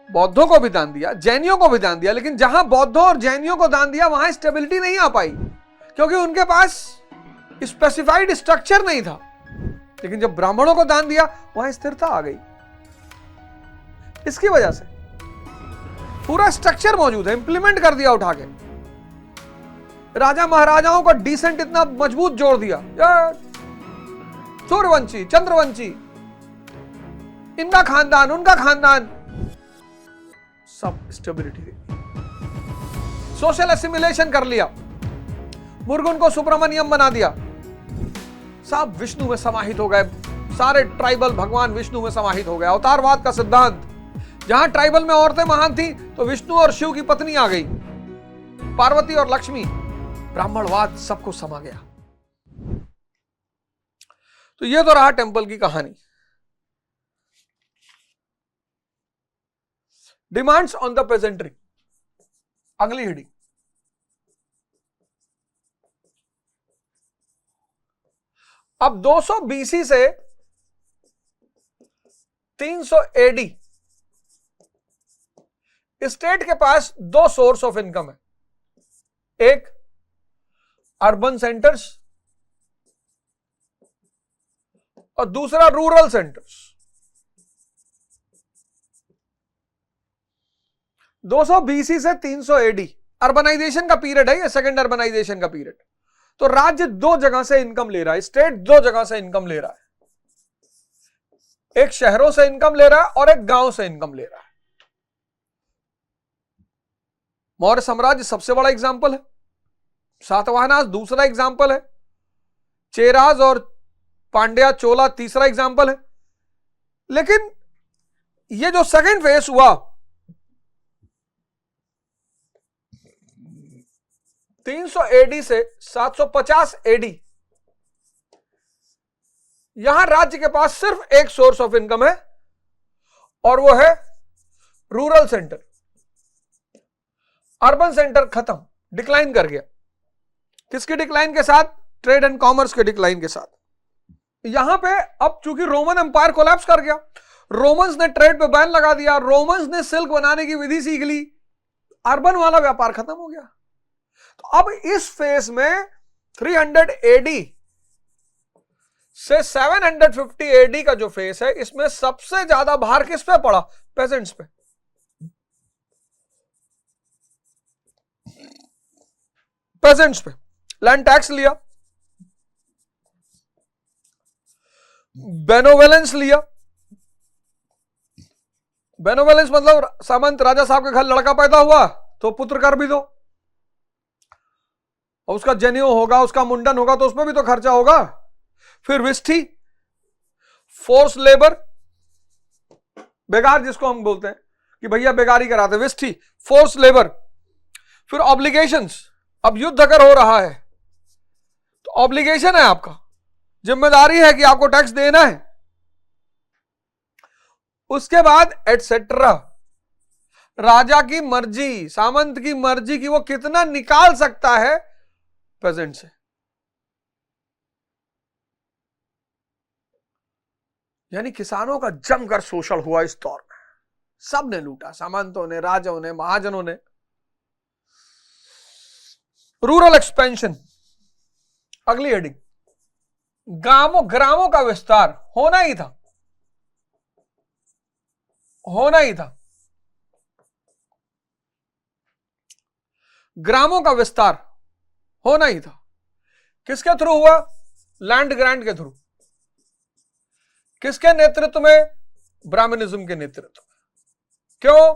बौद्धों को भी दान दिया, जैनियों को भी दान दिया, लेकिन जहां बौद्धों और जैनियों को दान दिया वहां स्टेबिलिटी नहीं आ पाई, क्योंकि उनके पास स्पेसिफाइड स्ट्रक्चर नहीं था। लेकिन जब ब्राह्मणों को दान दिया वहां स्थिरता आ गई। इसकी वजह से पूरा स्ट्रक्चर मौजूद है, इंप्लीमेंट कर दिया उठा के। राजा महाराजाओं को डिसेंट इतना मजबूत जोड़ दिया, सूर्यवंशी, चंद्रवंशी, इनका खानदान, उनका खानदान, सब स्टेबिलिटी दे दी। सोशल एसिमिलेशन कर लिया, मुर्गुन को सुब्रमण्यम बना दिया, सब विष्णु में समाहित हो गए, सारे ट्राइबल भगवान विष्णु में समाहित हो गए। अवतारवाद का सिद्धांत, जहां ट्राइबल में औरतें महान थी तो विष्णु और शिव की पत्नी आ गई, पार्वती और लक्ष्मी। ब्राह्मणवाद सबको समा गया। तो यह तो रहा टेंपल की कहानी। डिमांड्स ऑन द पेजेंट्री, अगली हेडिंग। अब 200 बीसी से 300 एडी स्टेट के पास दो सोर्स ऑफ इनकम है, एक अर्बन सेंटर्स और दूसरा रूरल सेंटर्स। 200 बीसी से 300 एडी अर्बनाइजेशन का पीरियड है, ये सेकेंड अर्बनाइजेशन का पीरियड। तो राज्य दो जगह से इनकम ले रहा है, स्टेट दो जगह से इनकम ले रहा है, एक शहरों से इनकम ले रहा है और एक गांव से इनकम ले रहा है। मौर्य साम्राज्य सबसे बड़ा एग्जाम्पल है, सातवाहनास दूसरा एग्जाम्पल है, चेराज और पांड्या चोला तीसरा एग्जाम्पल है। लेकिन ये जो सेकेंड फेज हुआ 300 एडी से 750 एडी, यहां राज्य के पास सिर्फ एक सोर्स ऑफ इनकम है और वो है रूरल सेंटर। अर्बन सेंटर खत्म, डिक्लाइन कर गया। किसके डिक्लाइन के साथ? ट्रेड एंड कॉमर्स के डिक्लाइन के साथ। यहां पे अब चूंकि रोमन एम्पायर कोलैप्स कर गया, रोमन्स ने ट्रेड पे बैन लगा दिया, रोमन्स ने सिल्क बनाने की विधि सीख ली, अर्बन वाला व्यापार खत्म हो गया। तो अब इस फेज में 300 एडी से 750 एडी का जो फेज है, इसमें सबसे ज्यादा भार किस पे पड़ा? पेजेंट्स पे। पेजेंट्स पे लैंड टैक्स लिया, बेनोवेलेंस लिया। बेनोवेलेंस मतलब सामंत राजा साहब के घर लड़का पैदा हुआ तो पुत्र कर भी दो, और उसका जनेऊ होगा, उसका मुंडन होगा तो उसमें भी तो खर्चा होगा। फिर विस्थी, फोर्स लेबर, बेगार जिसको हम बोलते हैं कि भैया बेगारी कराते, विस्थी, फोर्स लेबर। फिर ऑब्लिगेशंस, अब युद्ध अगर हो रहा है तो ऑब्लिगेशन है, आपका जिम्मेदारी है कि आपको टैक्स देना है। उसके बाद एटसेट्रा, राजा की मर्जी, सामंत की मर्जी कि वो कितना निकाल सकता है पेजेंट से। यानी किसानों का जमकर शोषण हुआ इस दौर में, सबने लूटा, सामंतों ने, राजाओं ने, महाजनों ने। रूरल एक्सपेंशन, अगली हेडिंग। ग्रामों का विस्तार होना ही था, होना ही था। ग्रामों का विस्तार होना ही था। किसके थ्रू हुआ? लैंड ग्रांट के थ्रू। किसके नेतृत्व में? ब्राह्मणिज्म के नेतृत्व में। क्यों?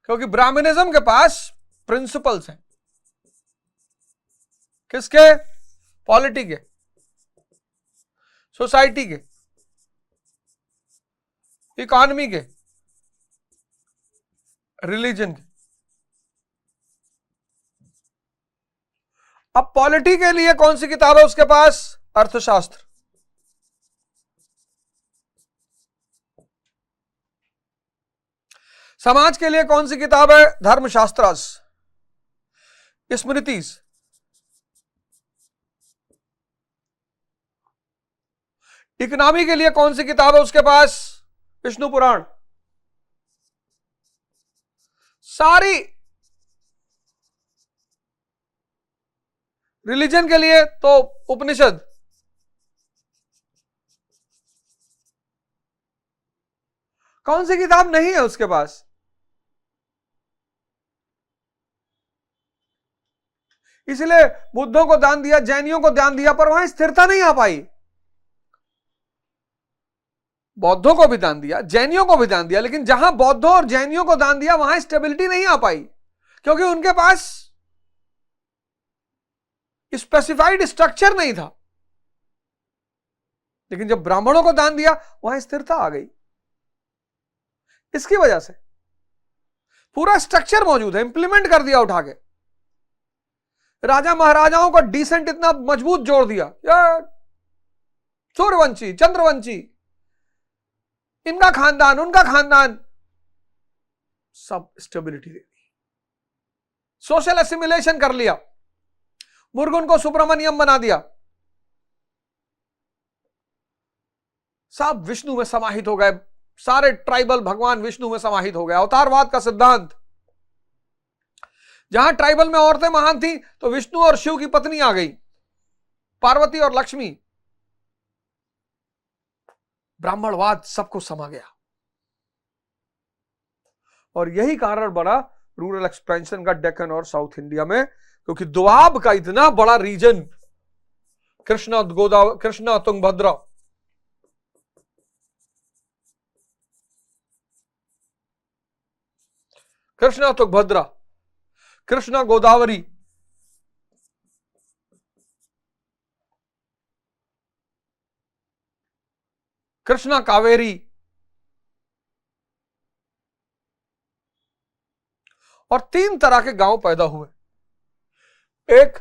क्योंकि ब्राह्मणिज्म के पास प्रिंसिपल्स हैं। किसके? पॉलिटी के, सोसाइटी के, इकोनॉमी के, रिलीजन के। अब पॉलिटी के लिए कौन सी किताब है उसके पास? अर्थशास्त्र। समाज के लिए कौन सी किताब है? धर्मशास्त्रास, स्मृतिज। इकोनॉमी के लिए कौन सी किताब है उसके पास? विष्णु पुराण। सारी रिलीजन के लिए तो उपनिषद, कौन सी किताब नहीं है उसके पास? इसलिए बुद्धों को दान दिया, जैनियों को दान दिया, पर वहां स्थिरता नहीं आ पाई। बौद्धों को भी दान दिया, जैनियों को भी दान दिया, लेकिन जहां बौद्धों और जैनियों को दान दिया वहां स्टेबिलिटी नहीं आ पाई, क्योंकि उनके पास स्पेसिफाइड स्ट्रक्चर नहीं था। लेकिन जब ब्राह्मणों को दान दिया वहां स्थिरता आ गई। इसकी वजह से पूरा स्ट्रक्चर मौजूद है, इंप्लीमेंट कर दिया उठा के। राजा महाराजाओं को डिसेंट इतना मजबूत जोड़ दिया, यार सूर्यवंशी, चंद्रवंशी, इनका खानदान, उनका खानदान, सब स्टेबिलिटी दे दी। सोशल एसिमिलेशन कर लिया, मुर्गुन को सुब्रमण्यम बना दिया, सब विष्णु में समाहित हो गए, सारे ट्राइबल भगवान विष्णु में समाहित हो गए। अवतारवाद का सिद्धांत, जहां ट्राइबल में औरतें महान थी तो विष्णु और शिव की पत्नी आ गई, पार्वती और लक्ष्मी। ब्राह्मणवाद सबको समा गया, और यही कारण बड़ा रूरल एक्सपेंशन का डेक्कन और साउथ इंडिया में, क्योंकि दोआब का इतना बड़ा रीजन, कृष्णा गोदावरी, कृष्णा तुंगभद्रा, कृष्णा तुंगभद्रा, कृष्णा गोदावरी, कृष्णा कावेरी, और 3 तरह के गांव पैदा हुए। एक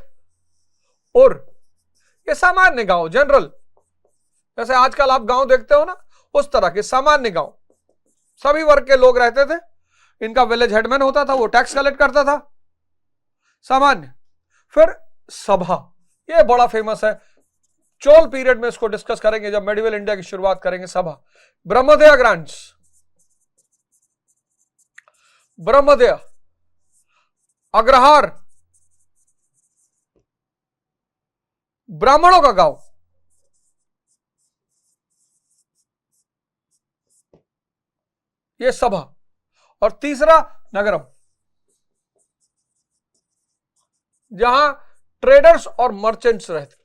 और ये सामान्य गांव, जनरल, जैसे आजकल आप गांव देखते हो ना, उस तरह के सामान्य गांव, सभी वर्ग के लोग रहते थे। इनका विलेज हेडमैन होता था, वो टैक्स कलेक्ट करता था, सामान्य। फिर सभा, ये बड़ा फेमस है, चोल पीरियड में इसको डिस्कस करेंगे जब मेडिवल इंडिया की शुरुआत करेंगे। सभा, ब्रह्मदेय ग्रांट्स, ब्रह्मदेय, अग्रहार, ब्राह्मणों का गांव, ये सभा। और तीसरा नगरम, जहां ट्रेडर्स और मर्चेंट्स रहते थे,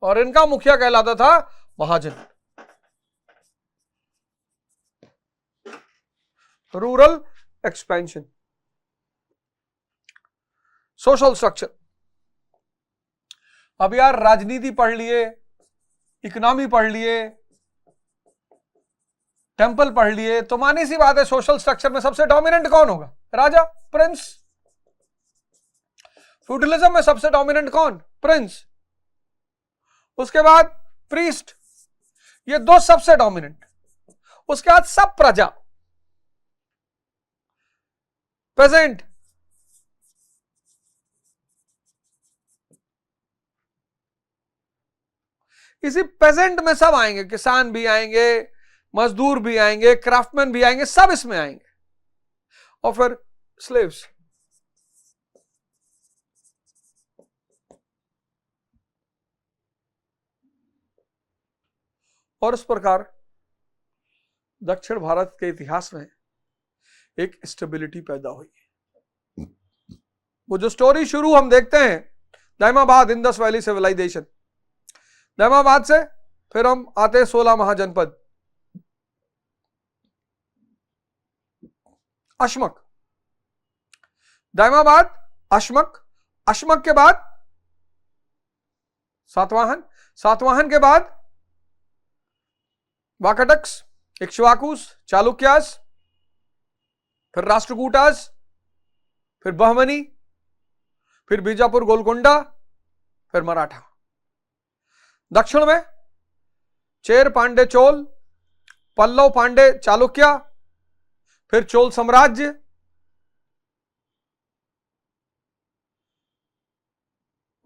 और इनका मुखिया कहलाता था महाजन। Rural expansion, social structure. अब यार राजनीति पढ़ लिए, इकोनॉमी पढ़ लिए, टेंपल पढ़ लिए, तो मानी सी बात है सोशल स्ट्रक्चर में सबसे डोमिनेंट कौन होगा? राजा, प्रिंस। फ्यूडलिज्म में सबसे डोमिनेंट कौन? प्रिंस। उसके बाद प्रीस्ट, ये 2 सबसे डोमिनेंट। उसके बाद सब प्रजा, पेजेंट। इसी पेजेंट में सब आएंगे, किसान भी आएंगे, मजदूर भी आएंगे, क्राफ्टमैन भी आएंगे, सब इसमें आएंगे। और फिर स्लेव्स। और इस प्रकार दक्षिण भारत के इतिहास में एक स्टेबिलिटी पैदा हुई। वो जो स्टोरी शुरू हम देखते हैं Daimabad, Indus valley civilisation, Daimabad से फिर हम आते हैं 16 महाजनपद, अशमक, दाइमाबाद, अशमक, अशमक के बाद सातवाहन, सातवाहन के बाद वाकटक्स, इक्ष्वाकुस, चालुक्यास, फिर राष्ट्रकूटास, फिर बहमनी, फिर बीजापुर, गोलकोंडा, फिर मराठा। दक्षिण में चेर, पांडे, चोल, पल्लव, पांडे, चालुक्य, फिर चोल साम्राज्य,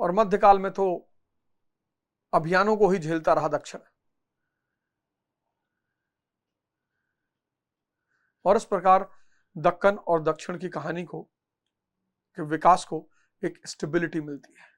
और मध्यकाल में तो अभियानों को ही झेलता रहा दक्षिण। और इस प्रकार दक्कन और दक्षिण की कहानी को, के विकास को एक स्टेबिलिटी मिलती है।